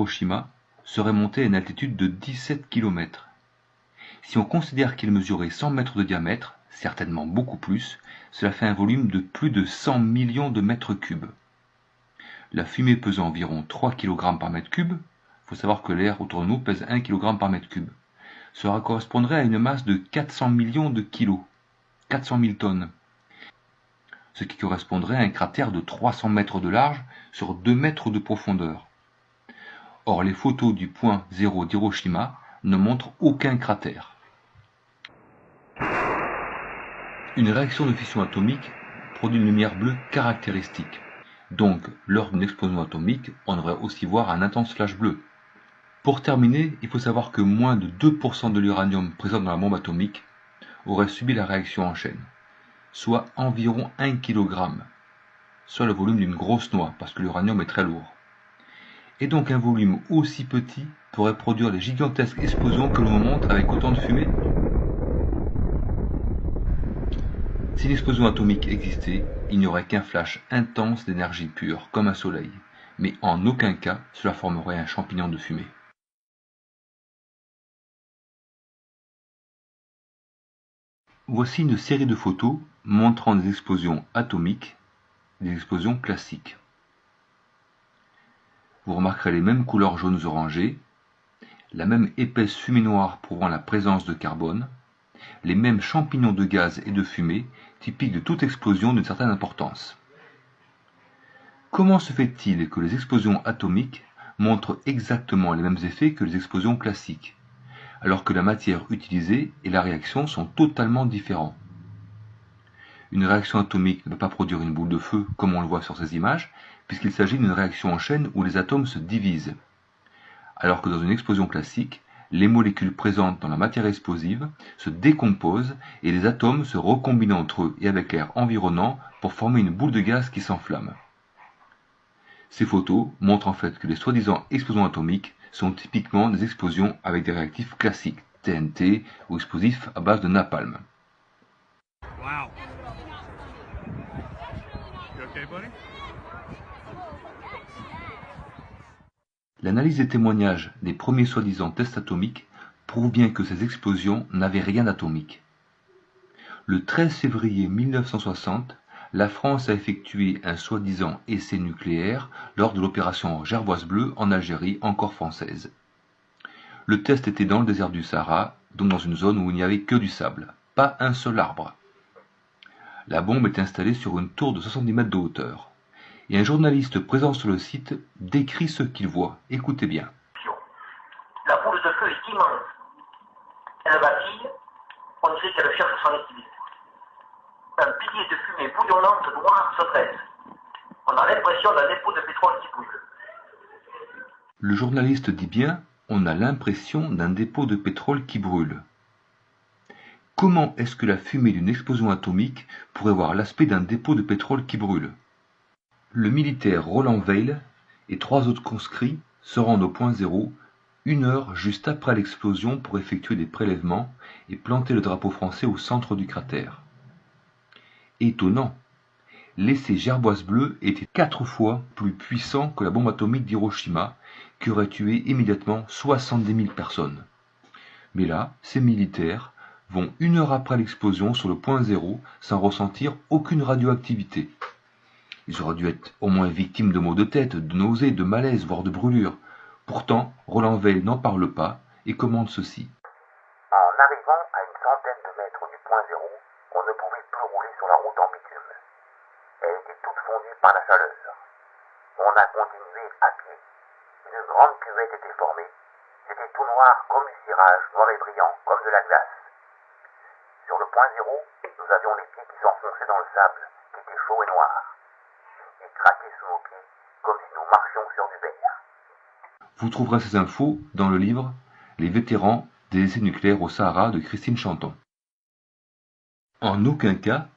Hiroshima serait monté à une altitude de 17 km. Si on considère qu'il mesurait 100 mètres de diamètre, certainement beaucoup plus, cela fait un volume de plus de 100 millions de mètres cubes. La fumée pesant environ 3 kg par mètre cube, il faut savoir que l'air autour de nous pèse 1 kg par mètre cube, cela correspondrait à une masse de 400 millions de kilos, 400 000 tonnes, ce qui correspondrait à un cratère de 300 mètres de large sur 2 mètres de profondeur. Or, les photos du point zéro d'Hiroshima ne montrent aucun cratère. Une réaction de fission atomique produit une lumière bleue caractéristique. Donc, lors d'une explosion atomique, on devrait aussi voir un intense flash bleu. Pour terminer, il faut savoir que moins de 2% de l'uranium présent dans la bombe atomique aurait subi la réaction en chaîne, soit environ 1 kg, soit le volume d'une grosse noix, parce que l'uranium est très lourd. Et donc un volume aussi petit pourrait produire les gigantesques explosions que l'on montre avec autant de fumée. Si l'explosion atomique existait, il n'y aurait qu'un flash intense d'énergie pure, comme un soleil, mais en aucun cas cela formerait un champignon de fumée. Voici une série de photos montrant des explosions atomiques, des explosions classiques. Vous remarquerez les mêmes couleurs jaunes orangées, la même épaisse fumée noire prouvant la présence de carbone, les mêmes champignons de gaz et de fumée typiques de toute explosion d'une certaine importance. Comment se fait-il que les explosions atomiques montrent exactement les mêmes effets que les explosions classiques, alors que la matière utilisée et la réaction sont totalement différents? Une réaction atomique ne peut pas produire une boule de feu comme on le voit sur ces images, puisqu'il s'agit d'une réaction en chaîne où les atomes se divisent. Alors que dans une explosion classique, les molécules présentes dans la matière explosive se décomposent et les atomes se recombinent entre eux et avec l'air environnant pour former une boule de gaz qui s'enflamme. Ces photos montrent en fait que les soi-disant explosions atomiques sont typiquement des explosions avec des réactifs classiques, TNT ou explosifs à base de napalm. Wow. You okay, buddy? L'analyse des témoignages des premiers soi-disant tests atomiques prouve bien que ces explosions n'avaient rien d'atomique. Le 13 février 1960, la France a effectué un soi-disant essai nucléaire lors de l'opération Gervoise bleue en Algérie, encore française. Le test était dans le désert du Sahara, donc dans une zone où il n'y avait que du sable, pas un seul arbre. La bombe est installée sur une tour de 70 mètres de hauteur. Et un journaliste présent sur le site décrit ce qu'il voit. Écoutez bien. La boule de feu est immense. Elle vacille, on dirait qu'elle cherche son équilibre. Un pilier de fumée bouillonnante noire se dresse. On a l'impression d'un dépôt de pétrole qui brûle. Le journaliste dit bien, on a l'impression d'un dépôt de pétrole qui brûle. Comment est-ce que la fumée d'une explosion atomique pourrait avoir l'aspect d'un dépôt de pétrole qui brûle? Le militaire Roland Weil et 3 autres conscrits se rendent au point zéro 1 heure juste après l'explosion pour effectuer des prélèvements et planter le drapeau français au centre du cratère. Étonnant, l'essai Gervoise bleue était 4 fois plus puissant que la bombe atomique d'Hiroshima qui aurait tué immédiatement 70 000 personnes. Mais là, ces militaires vont 1 heure après l'explosion sur le point zéro sans ressentir aucune radioactivité. Ils auraient dû être au moins victimes de maux de tête, de nausées, de malaise, voire de brûlures. Pourtant, Roland Weil n'en parle pas et commande ceci. En arrivant à une centaine de mètres du point zéro, on ne pouvait plus rouler sur la route en bitume. Elle était toute fondue par la chaleur. On a continué à pied. Une grande cuvette était formée. C'était tout noir comme du cirage, noir et brillant, comme de la glace. Sur le point zéro, nous avions les pieds qui s'enfonçaient dans le sable, qui était chaud et noir. Et craquait sous nos pieds, comme si nous marchions sur du verre. Vous trouverez ces infos dans le livre Les vétérans des essais nucléaires au Sahara de Christine Chanton. En aucun cas,